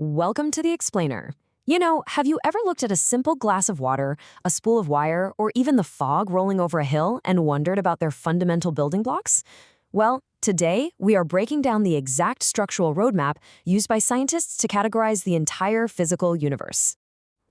Welcome to the Explainer. Have you ever looked at a simple glass of water, a spool of wire, or even the fog rolling over a hill and wondered about their fundamental building blocks? Well, today we are breaking down the exact structural roadmap used by scientists to categorize the entire physical universe.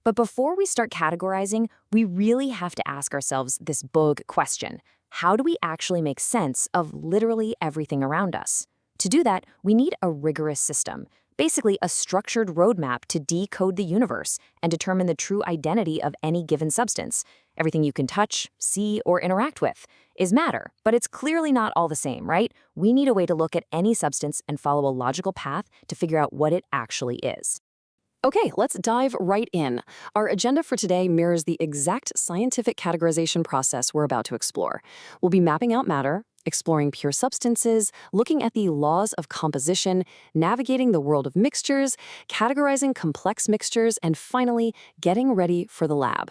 But before we start categorizing, we really have to ask ourselves this big question. How do we actually make sense of literally everything around us? To do that, we need a rigorous system. Basically, a structured roadmap to decode the universe and determine the true identity of any given substance. Everything you can touch, see, or interact with is matter, but it's clearly not all the same, right? We need a way to look at any substance and follow a logical path to figure out what it actually is. Okay, let's dive right in. Our agenda for today mirrors the exact scientific categorization process we're about to explore. We'll be mapping out matter, exploring pure substances, looking at the laws of composition, navigating the world of mixtures, categorizing complex mixtures, and finally, getting ready for the lab.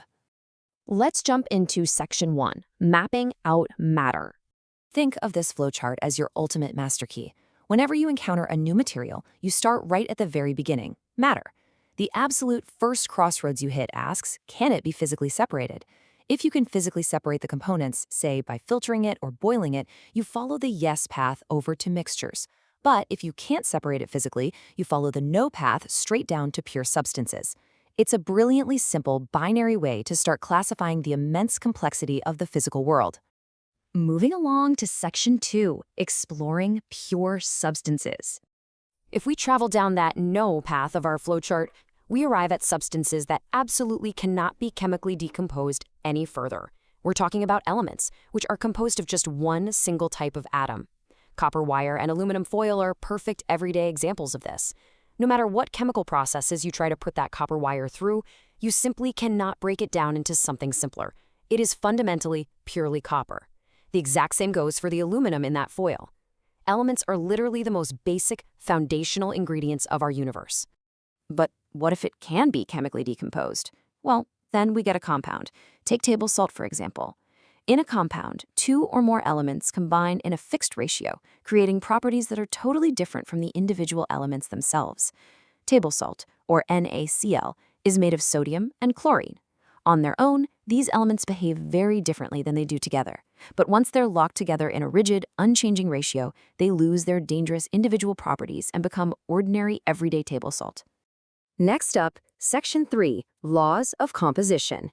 Let's jump into Section 1, Mapping Out Matter. Think of this flowchart as your ultimate master key. Whenever you encounter a new material, you start right at the very beginning, matter. The absolute first crossroads you hit asks, can it be physically separated? If you can physically separate the components, say by filtering it or boiling it, you follow the yes path over to mixtures. But if you can't separate it physically, you follow the no path straight down to pure substances. It's a brilliantly simple binary way to start classifying the immense complexity of the physical world. Moving along to Section 2, Exploring Pure Substances. If we travel down that no path of our flowchart, we arrive at substances that absolutely cannot be chemically decomposed any further. We're talking about elements, which are composed of just one single type of atom. Copper wire and aluminum foil are perfect everyday examples of this. No matter what chemical processes you try to put that copper wire through, you simply cannot break it down into something simpler. It is fundamentally purely copper. The exact same goes for the aluminum in that foil. Elements are literally the most basic, foundational ingredients of our universe. But what if it can be chemically decomposed? Well, then we get a compound. Take table salt, for example. In a compound, two or more elements combine in a fixed ratio, creating properties that are totally different from the individual elements themselves. Table salt, or NaCl, is made of sodium and chlorine. On their own, these elements behave very differently than they do together. But once they're locked together in a rigid, unchanging ratio, they lose their dangerous individual properties and become ordinary, everyday table salt. Next up, Section 3, Laws of Composition.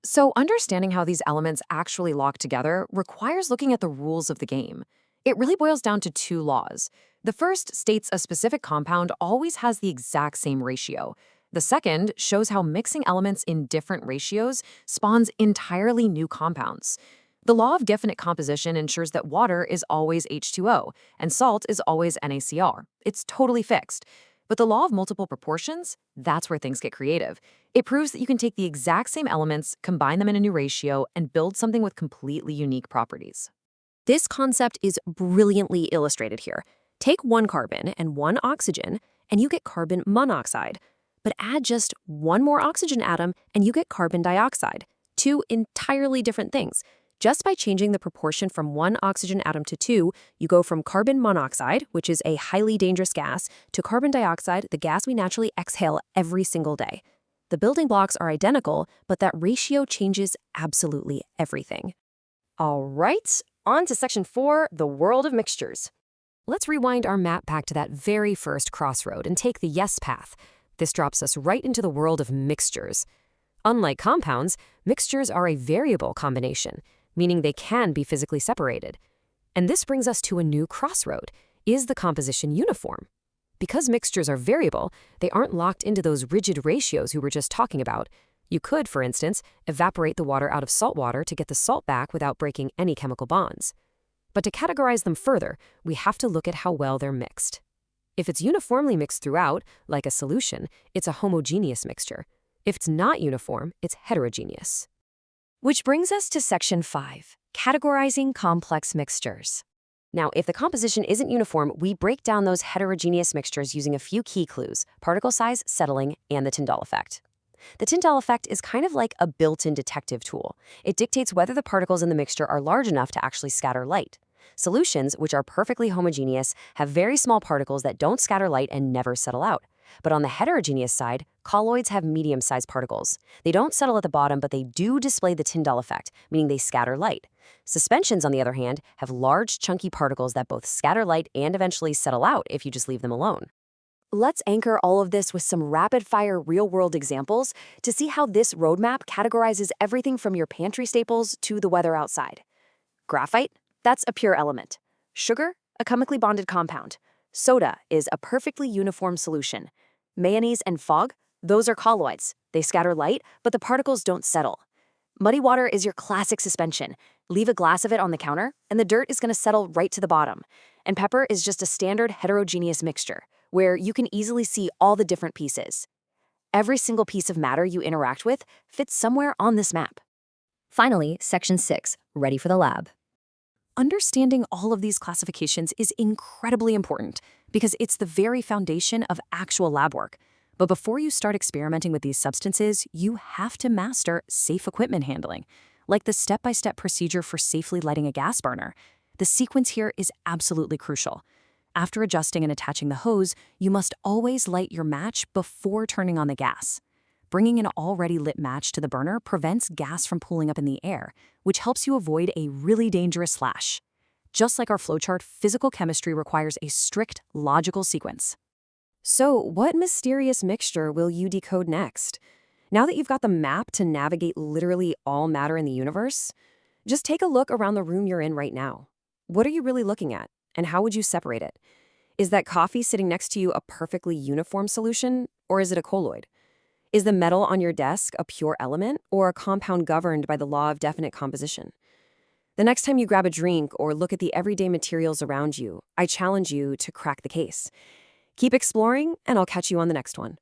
So understanding how these elements actually lock together requires looking at the rules of the game. It really boils down to two laws. The first states a specific compound always has the exact same ratio. The second shows how mixing elements in different ratios spawns entirely new compounds. The law of definite composition ensures that water is always H2O and salt is always NaCl. It's totally fixed. But the law of multiple proportions, that's where things get creative. It proves that you can take the exact same elements, combine them in a new ratio, and build something with completely unique properties. This concept is brilliantly illustrated here. Take one carbon and one oxygen, and you get carbon monoxide. But add just one more oxygen atom, and you get carbon dioxide. Two entirely different things. Just by changing the proportion from one oxygen atom to two, you go from carbon monoxide, which is a highly dangerous gas, to carbon dioxide, the gas we naturally exhale every single day. The building blocks are identical, but that ratio changes absolutely everything. All right, on to Section 4, the world of mixtures. Let's rewind our map back to that very first crossroad and take the yes path. This drops us right into the world of mixtures. Unlike compounds, mixtures are a variable combination, meaning they can be physically separated. And this brings us to a new crossroad. Is the composition uniform? Because mixtures are variable, they aren't locked into those rigid ratios we were just talking about. You could, for instance, evaporate the water out of salt water to get the salt back without breaking any chemical bonds. But to categorize them further, we have to look at how well they're mixed. If it's uniformly mixed throughout, like a solution, it's a homogeneous mixture. If it's not uniform, it's heterogeneous. Which brings us to Section 5, Categorizing Complex Mixtures. Now, if the composition isn't uniform, we break down those heterogeneous mixtures using a few key clues: particle size, settling, and the Tyndall effect. The Tyndall effect is kind of like a built-in detective tool. It dictates whether the particles in the mixture are large enough to actually scatter light. Solutions, which are perfectly homogeneous, have very small particles that don't scatter light and never settle out. But on the heterogeneous side, colloids have medium-sized particles. They don't settle at the bottom, but they do display the Tyndall effect, meaning they scatter light. Suspensions, on the other hand, have large, chunky particles that both scatter light and eventually settle out if you just leave them alone. Let's anchor all of this with some rapid-fire real-world examples to see how this roadmap categorizes everything from your pantry staples to the weather outside. Graphite? That's a pure element. Sugar? A chemically bonded compound. Soda is a perfectly uniform solution. Mayonnaise and fog? Those are colloids. They scatter light, but the particles don't settle. Muddy water is your classic suspension. Leave a glass of it on the counter, and the dirt is going to settle right to the bottom. And pepper is just a standard heterogeneous mixture, where you can easily see all the different pieces. Every single piece of matter you interact with fits somewhere on this map. Finally, Section 6, ready for the lab. Understanding all of these classifications is incredibly important because it's the very foundation of actual lab work. But before you start experimenting with these substances, you have to master safe equipment handling, like the step-by-step procedure for safely lighting a gas burner. The sequence here is absolutely crucial. After adjusting and attaching the hose, you must always light your match before turning on the gas. Bringing an already lit match to the burner prevents gas from pooling up in the air, which helps you avoid a really dangerous flash. Just like our flowchart, physical chemistry requires a strict, logical sequence. So, what mysterious mixture will you decode next? Now that you've got the map to navigate literally all matter in the universe, just take a look around the room you're in right now. What are you really looking at, and how would you separate it? Is that coffee sitting next to you a perfectly uniform solution, or is it a colloid? Is the metal on your desk a pure element, or a compound governed by the law of definite composition? The next time you grab a drink or look at the everyday materials around you, I challenge you to crack the case. Keep exploring, and I'll catch you on the next one.